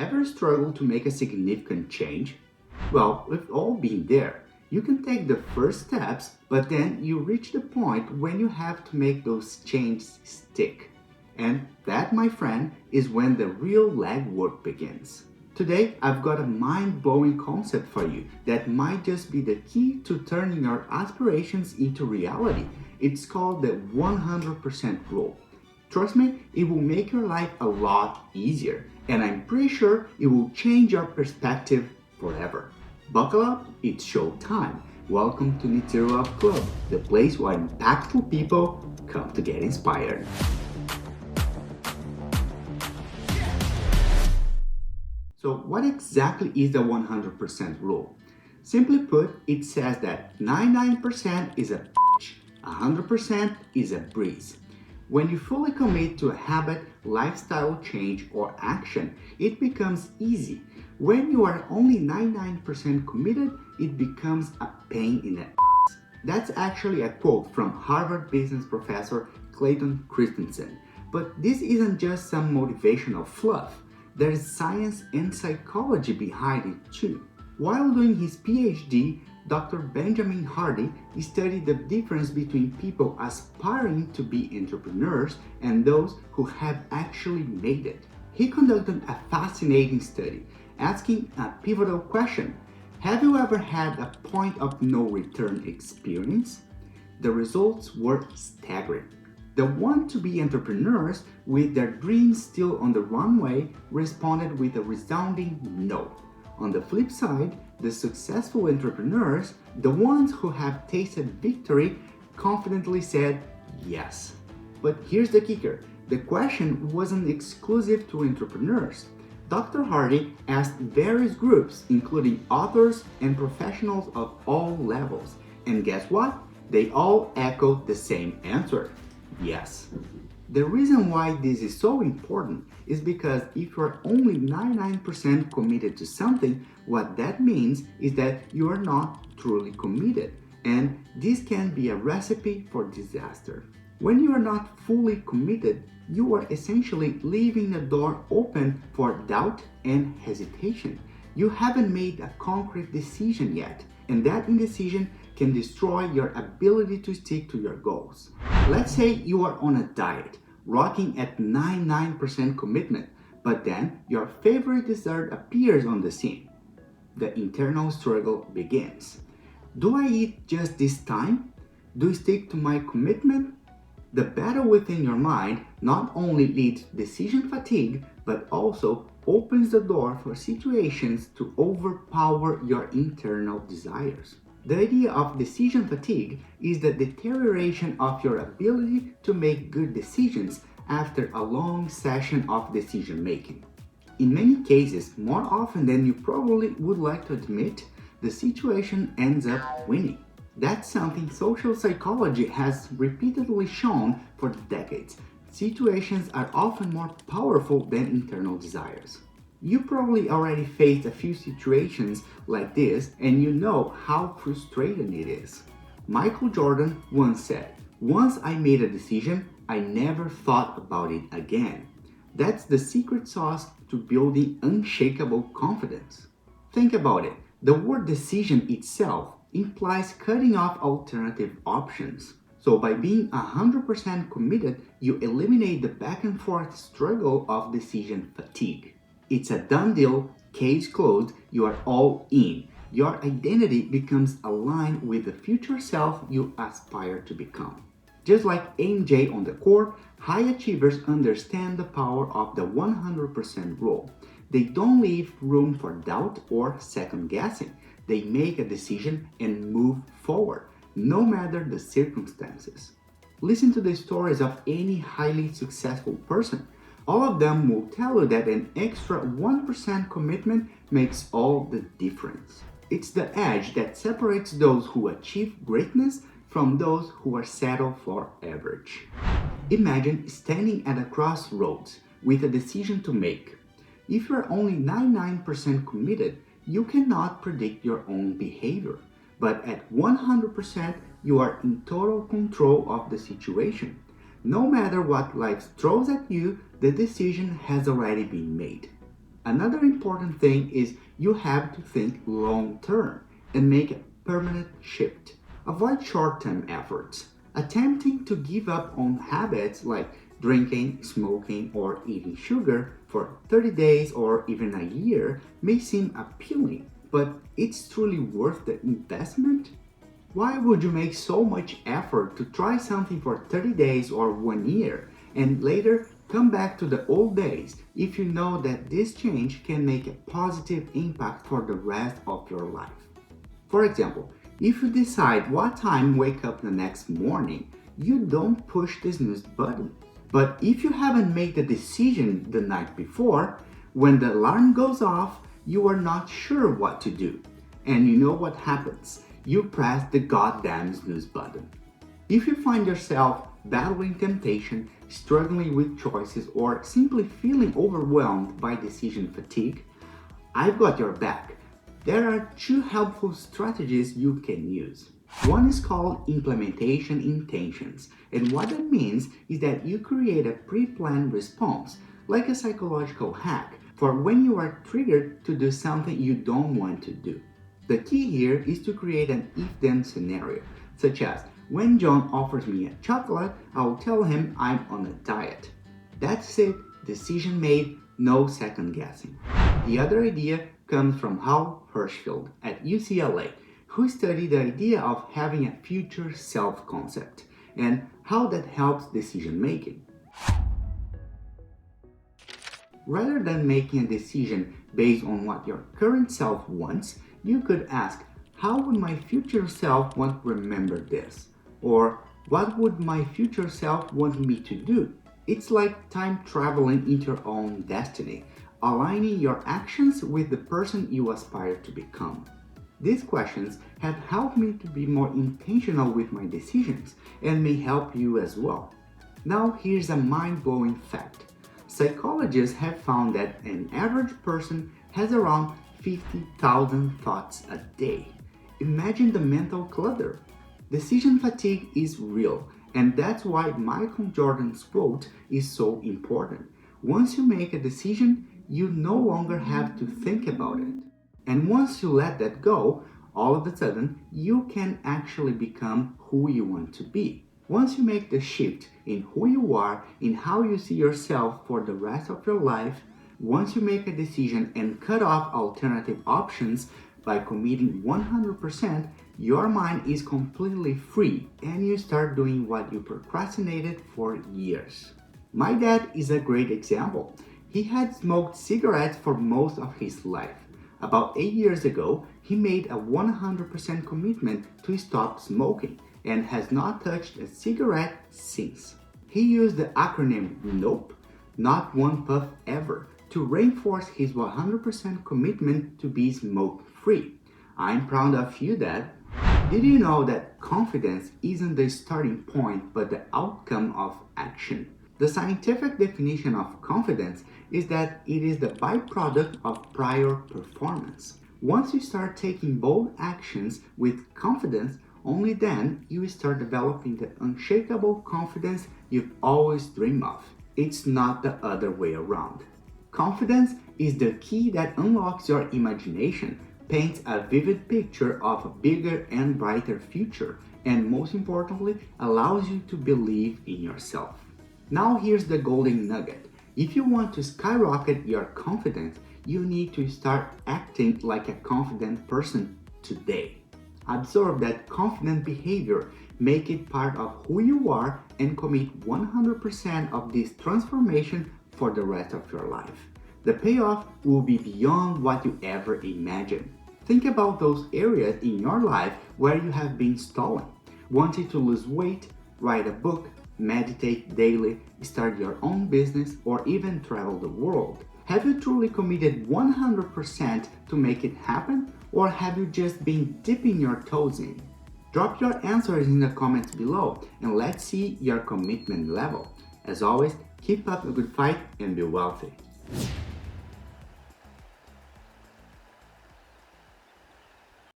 Ever struggled to make a significant change? Well, we've all been there. You can take the first steps, but then you reach the point when you have to make those changes stick. And that, my friend, is when the real legwork begins. Today, I've got a mind-blowing concept for you that might just be the key to turning your aspirations into reality. It's called the 100% rule. Trust me, it will make your life a lot easier, and I'm pretty sure it will change your perspective forever. Buckle up, it's show time. Welcome to Nitzero Club, the place where impactful people come to get inspired. So what exactly is the 100% rule? Simply put, it says that 99% is a bitch, 100% is a breeze. When you fully commit to a habit, lifestyle change, or action, it becomes easy. When you are only 99% committed, it becomes a pain in the ass. That's actually a quote from Harvard business professor Clayton Christensen. But this isn't just some motivational fluff. There is science and psychology behind it too. While doing his PhD, Dr. Benjamin Hardy studied the difference between people aspiring to be entrepreneurs and those who have actually made it. He conducted a fascinating study, asking a pivotal question: have you ever had a point of no return experience? The results were staggering. The want-to-be entrepreneurs with their dreams still on the runway responded with a resounding no. On the flip side, the successful entrepreneurs, the ones who have tasted victory, confidently said yes. But here's the kicker: the question wasn't exclusive to entrepreneurs. Dr. Hardy asked various groups, including authors and professionals of all levels. And guess what? They all echoed the same answer: yes. The reason why this is so important is because if you're only 99% committed to something, what that means is that you are not truly committed, and this can be a recipe for disaster. When you are not fully committed, you are essentially leaving the door open for doubt and hesitation. You haven't made a concrete decision yet, and that indecision can destroy your ability to stick to your goals. Let's say you are on a diet, rocking at 99% commitment, but then your favorite dessert appears on the scene. The internal struggle begins. Do I eat just this time? Do I stick to my commitment? The battle within your mind not only leads to decision fatigue, but also opens the door for situations to overpower your internal desires. The idea of decision fatigue is the deterioration of your ability to make good decisions after a long session of decision making. In many cases, more often than you probably would like to admit, the situation ends up winning. That's something social psychology has repeatedly shown for decades. Situations are often more powerful than internal desires. You probably already faced a few situations like this, and you know how frustrating it is. Michael Jordan once said, "Once I made a decision, I never thought about it again." That's the secret sauce to building unshakable confidence. Think about it. The word decision itself implies cutting off alternative options. So by being 100% committed, you eliminate the back and forth struggle of decision fatigue. It's a done deal, case closed, you are all in. Your identity becomes aligned with the future self you aspire to become. Just like MJ on the court, high achievers understand the power of the 100% rule. They don't leave room for doubt or second guessing. They make a decision and move forward, no matter the circumstances. Listen to the stories of any highly successful person. All of them will tell you that an extra 1% commitment makes all the difference. It's the edge that separates those who achieve greatness from those who are settled for average. Imagine standing at a crossroads with a decision to make. If you're only 99% committed, you cannot predict your own behavior. But at 100%, you are in total control of the situation. No matter what life throws at you, the decision has already been made. Another important thing is you have to think long term and make a permanent shift. Avoid short term efforts. Attempting to give up on habits like drinking, smoking, or eating sugar for 30 days or even a year may seem appealing, but it's truly worth the investment? Why would you make so much effort to try something for 30 days or 1 year and later come back to the old days if you know that this change can make a positive impact for the rest of your life? For example, if you decide what time wake up the next morning, you don't push the snooze button. But if you haven't made the decision the night before, when the alarm goes off, you are not sure what to do. And you know what happens? You press the goddamn snooze button. If you find yourself battling temptation, struggling with choices, or simply feeling overwhelmed by decision fatigue, I've got your back. There are two helpful strategies you can use. One is called implementation intentions, and what that means is that you create a pre-planned response, like a psychological hack, for when you are triggered to do something you don't want to do. The key here is to create an if-then scenario, such as, when John offers me a chocolate, I'll tell him I'm on a diet. That's it, decision made, no second guessing. The other idea comes from Hal Hershfield at UCLA, who studied the idea of having a future self concept and how that helps decision making. Rather than making a decision based on what your current self wants, you could ask, how would my future self want to remember this? Or what would my future self want me to do? It's like time traveling into your own destiny, aligning your actions with the person you aspire to become. These questions have helped me to be more intentional with my decisions and may help you as well. Now here's a mind-blowing fact. Psychologists have found that an average person has around 50,000 thoughts a day. Imagine the mental clutter. Decision fatigue is real, and that's why Michael Jordan's quote is so important. Once you make a decision, you no longer have to think about it. And once you let that go, all of a sudden, you can actually become who you want to be. Once you make the shift in who you are, in how you see yourself for the rest of your life, once you make a decision and cut off alternative options by committing 100%, your mind is completely free and you start doing what you procrastinated for years. My dad is a great example. He had smoked cigarettes for most of his life. About 8 years ago, he made a 100% commitment to stop smoking and has not touched a cigarette since. He used the acronym NOPE, not one puff ever, to reinforce his 100% commitment to be smoke-free. I'm proud of you, Dad. Did you know that confidence isn't the starting point but the outcome of action? The scientific definition of confidence is that it is the byproduct of prior performance. Once you start taking bold actions with confidence, only then you start developing the unshakable confidence you've always dreamed of. It's not the other way around. Confidence is the key that unlocks your imagination, paints a vivid picture of a bigger and brighter future, and most importantly, allows you to believe in yourself. Now here's the golden nugget. If you want to skyrocket your confidence, you need to start acting like a confident person today. Absorb that confident behavior, make it part of who you are, and commit 100% of this transformation for the rest of your life. The payoff will be beyond what you ever imagined. Think about those areas in your life where you have been stalling. Wanting to lose weight, write a book, meditate daily, start your own business, or even travel the world. Have you truly committed 100% to make it happen, or have you just been dipping your toes in? Drop your answers in the comments below and let's see your commitment level. As always, keep up a good fight and be wealthy.